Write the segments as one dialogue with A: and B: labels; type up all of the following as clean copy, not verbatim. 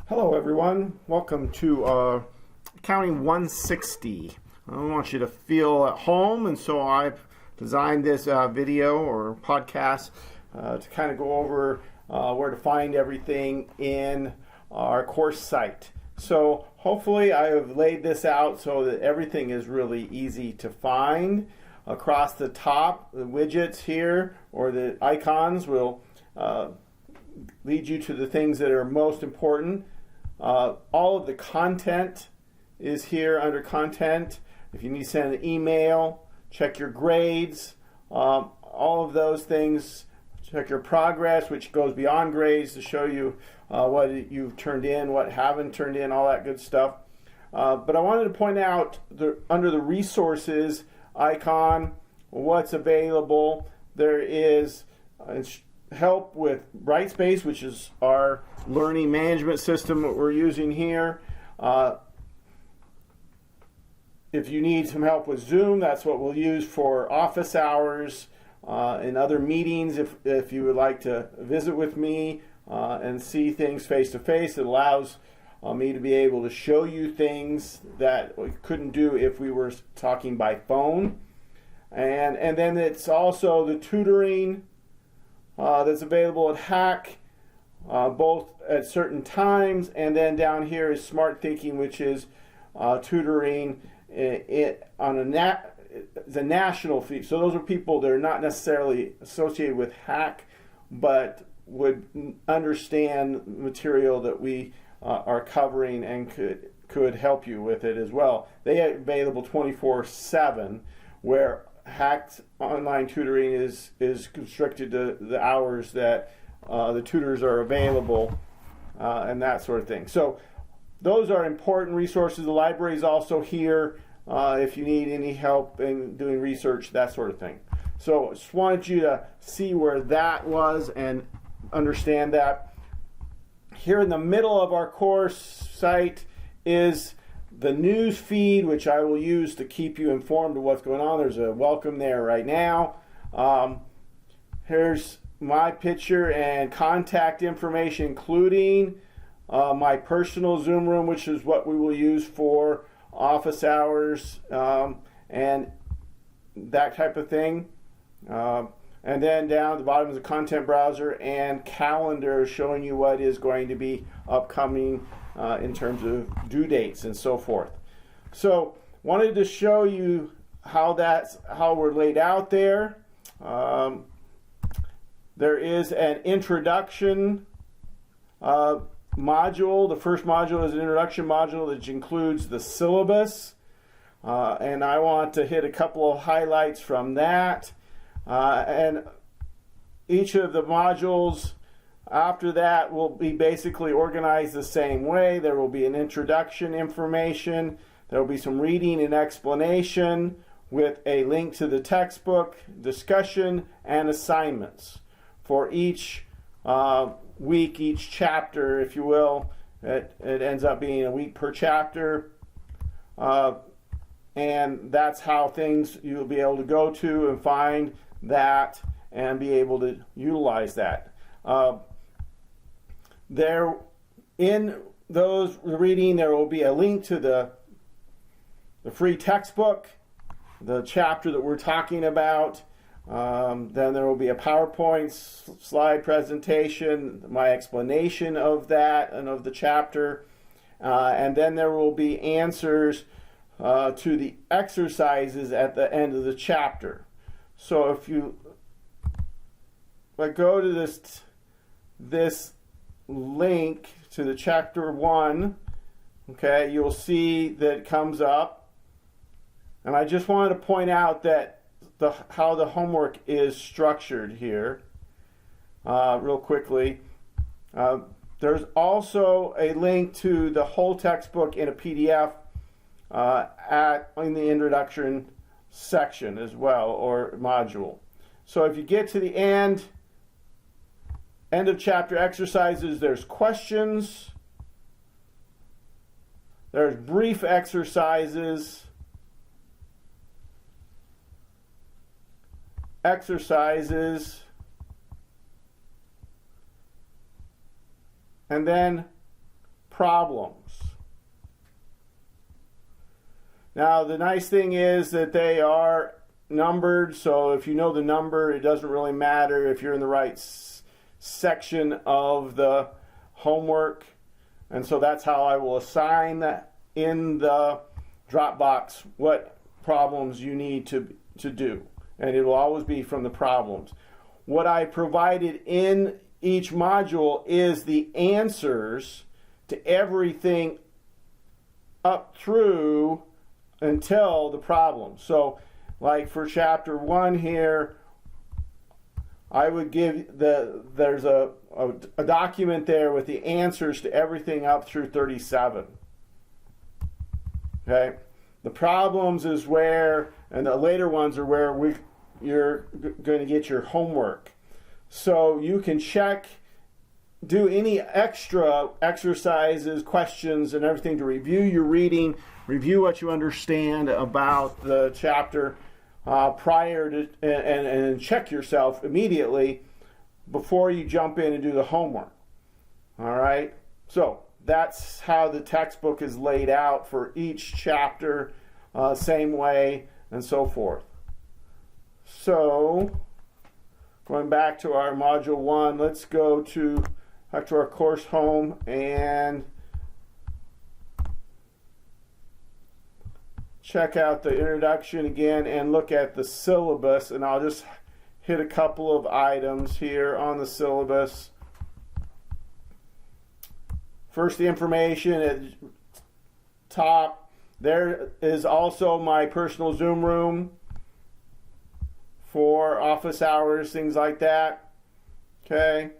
A: Hello everyone, welcome to Accounting 160. I want you to feel at home, and so I've designed this video or podcast to kind of go over where to find everything in our course site. So hopefully I have laid this out so that everything is really easy to find. Across the top, the widgets here or the icons will lead you to the things that are most important. All of the content is here under content. If you need to send an email, check your grades, all of those things. Check your progress, which goes beyond grades to show you what you've turned in, what haven't turned in, all that good stuff. But I wanted to point out under the resources icon, what's available. There is help with Brightspace, which is our learning management system that we're using here. If you need some help with Zoom, that's what we'll use for office hours and other meetings. If you would like to visit with me and see things face to face, it allows me to be able to show you things that we couldn't do if we were talking by phone. And then it's also the tutoring that's available at Hack, both at certain times, and then down here is Smart Thinking, which is tutoring on the national feed. So those are people that are not necessarily associated with Hack, but would understand material that we are covering and could help you with it as well. They are available 24/7, where Hack's online tutoring is constricted to the hours that the tutors are available and that sort of thing. So those are important resources. The library is also here if you need any help in doing research, that sort of thing. So I just wanted you to see where that was and understand that. Here in the middle of our course site is the news feed, which I will use to keep you informed of what's going on. There's a welcome there right now. Here's my picture and contact information, including my personal Zoom room, which is what we will use for office hours and that type of thing. And then down at the bottom is a content browser and calendar showing you what is going to be upcoming in terms of due dates and so forth. So wanted to show you how we're laid out there. There is an introduction module. The first module is an introduction module which includes the syllabus. And I want to hit a couple of highlights from that. And each of the modules after that will be basically organized the same way. There will be an introduction information. There will be some reading and explanation with a link to the textbook, discussion, and assignments for each week, each chapter, if you will. It ends up being a week per chapter. And that's how things you'll be able to go to and find that and be able to utilize that. There, in those reading, there will be a link to the free textbook, the chapter that we're talking about. Then there will be a PowerPoint slide presentation, my explanation of that and of the chapter. And then there will be answers to the exercises at the end of the chapter. So if I go to this link to the chapter 1, okay, you'll see that it comes up. And I just wanted to point out that how the homework is structured here real quickly. There's also a link to the whole textbook in a PDF in the introduction section as well, or module. So if you get to the end of chapter exercises, there's questions, there's brief exercises, and then problems. Now, the nice thing is that they are numbered, so if you know the number, it doesn't really matter if you're in the right section of the homework. And so that's how I will assign that in the Dropbox what problems you need to do. And it will always be from the problems. What I provided in each module is the answers to everything up through until the problem. So like for chapter 1 here, I would give there's a document there with the answers to everything up through 37. Okay? The problems is where, and the later ones are where you're going to get your homework. So you can check, do any extra exercises, questions, and everything to review your reading, review what you understand about the chapter prior to, and check yourself immediately before you jump in and do the homework. All right? So that's how the textbook is laid out for each chapter, same way, and so forth. So, going back to our module 1, let's go back to our course home and check out the introduction again and look at the syllabus, and I'll just hit a couple of items here on the syllabus. First, the information at the top. There is also my personal Zoom room for office hours, things like that. Okay.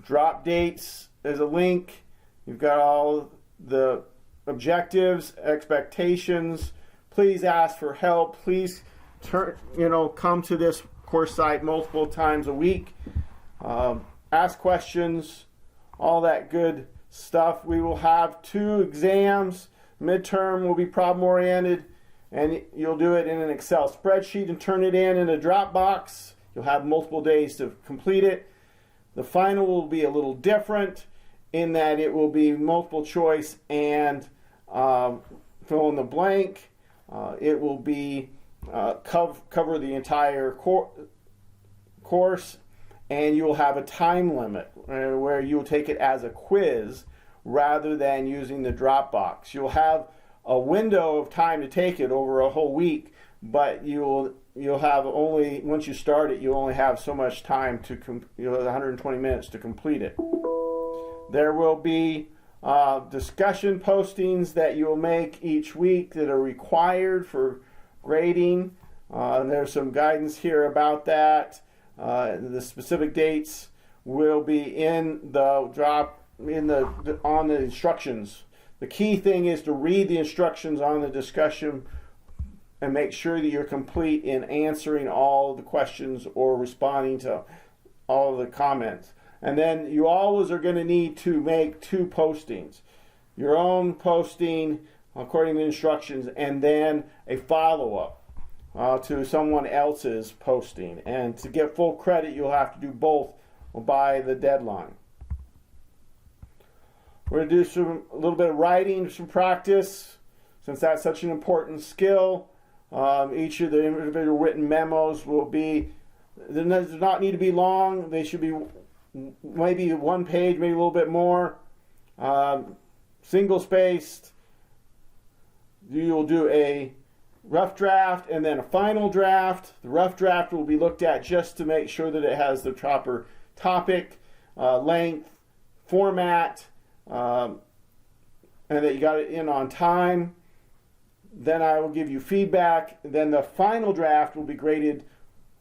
A: Drop dates is a link. You've got all the objectives, expectations. Please ask for help. Please come to this course site multiple times a week. Ask questions, all that good stuff. We will have 2 exams. Midterm will be problem oriented, and you'll do it in an Excel spreadsheet and turn it in a Dropbox. You'll have multiple days to complete it. The final will be a little different in that it will be multiple choice and fill in the blank. It will be cover the entire course, and you will have a time limit where you will take it as a quiz rather than using the Dropbox. You'll have a window of time to take it over a whole week, but you'll have only, once you start it, you'll only have so much time you'll have 120 minutes to complete it. There will be discussion postings that you'll make each week that are required for grading. There's some guidance here about that. The specific dates will be in the on the instructions. The key thing is to read the instructions on the discussion and make sure that you're complete in answering all the questions or responding to all of the comments. And then you always are going to need to make 2 postings. Your own posting according to the instructions, and then a follow-up to someone else's posting. And to get full credit, you'll have to do both by the deadline. We're going to do a little bit of writing, some practice, since that's such an important skill. Each of the individual written memos do not need to be long. They should be maybe 1 page, maybe a little bit more. Single-spaced. You will do a rough draft and then a final draft. The rough draft will be looked at just to make sure that it has the proper topic, length, format, and that you got it in on time. Then I will give you feedback. Then the final draft will be graded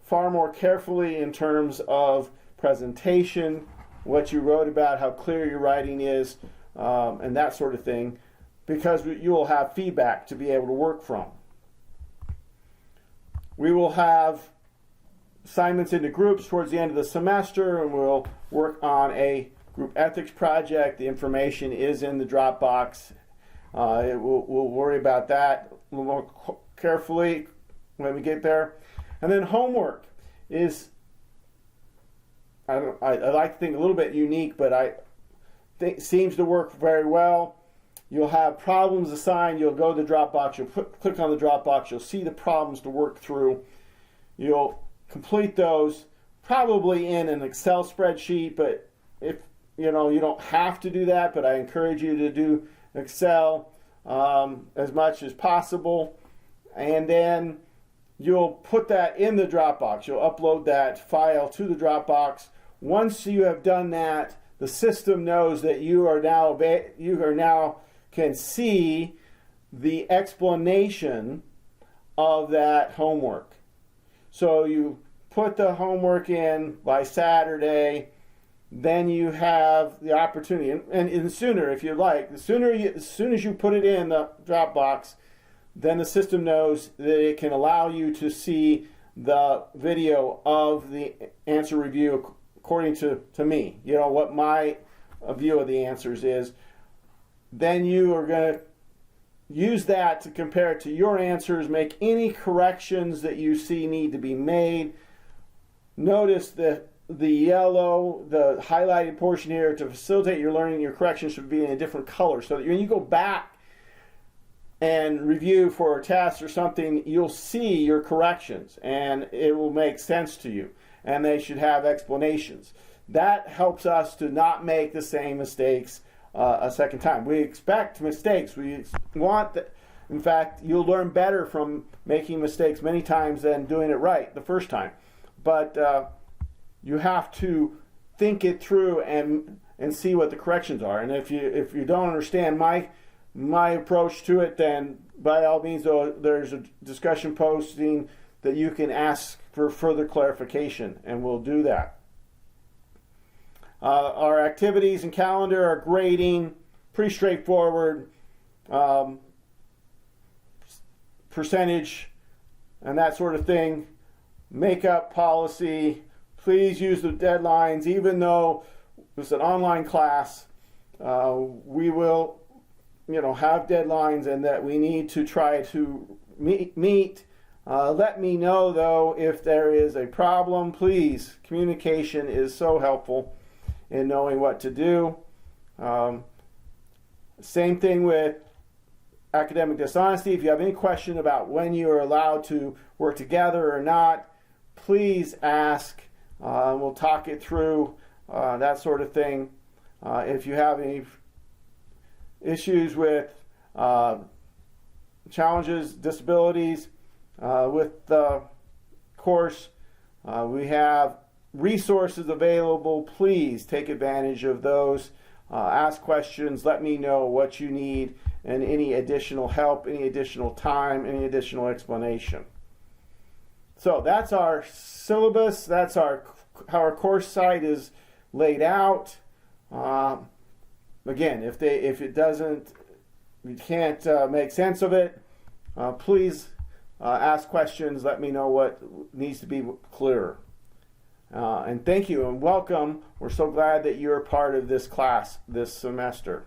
A: far more carefully in terms of presentation, what you wrote about, how clear your writing is, and that sort of thing, because you will have feedback to be able to work from. We will have assignments into groups towards the end of the semester, and we'll work on a group ethics project. The information is in the Dropbox. We'll worry about that a little more carefully when we get there. And then homework is, I like to think a little bit unique, but seems to work very well. You'll have problems assigned. You'll go to the Dropbox. You'll click on the Dropbox. You'll see the problems to work through. You'll complete those probably in an Excel spreadsheet, but if you don't have to do that, but I encourage you to do Excel as much as possible. And then you'll put that in the Dropbox. You'll upload that file to the Dropbox. Once you have done that, the system knows that you are now can see the explanation of that homework. So you put the homework in by Saturday, then you have the opportunity, and sooner if you like, as soon as you put it in the Dropbox, then the system knows that it can allow you to see the video of the answer review according to me, what my view of the answers is. Then you are going to use that to compare it to your answers, make any corrections that you see need to be made. Notice that the yellow, the highlighted portion here, to facilitate your learning, your corrections should be in a different color, so that when you go back and review for a test or something, you'll see your corrections and it will make sense to you, and they should have explanations. That helps us to not make the same mistakes a second time. We expect mistakes. We want that. In fact, you'll learn better from making mistakes many times than doing it right the first time. But you have to think it through and see what the corrections are. And if you don't understand my approach to it, then by all means, there's a discussion posting that you can ask for further clarification, and we'll do that. Our activities and calendar, our grading, pretty straightforward. Percentage and that sort of thing. Makeup policy. Please use the deadlines. Even though it's an online class, we will have deadlines and that we need to try to meet. Let me know, though, if there is a problem. Please, communication is so helpful in knowing what to do. Same thing with academic dishonesty. If you have any question about when you are allowed to work together or not, please ask. We'll talk it through, that sort of thing. If you have any issues with challenges, disabilities with the course, we have resources available. Please take advantage of those. Ask questions. Let me know what you need and any additional help, any additional time, any additional explanation. So that's our syllabus. That's how our course site is laid out. Again, if you can't make sense of it, please ask questions. Let me know what needs to be clearer. And thank you and welcome. We're so glad that you're a part of this class this semester.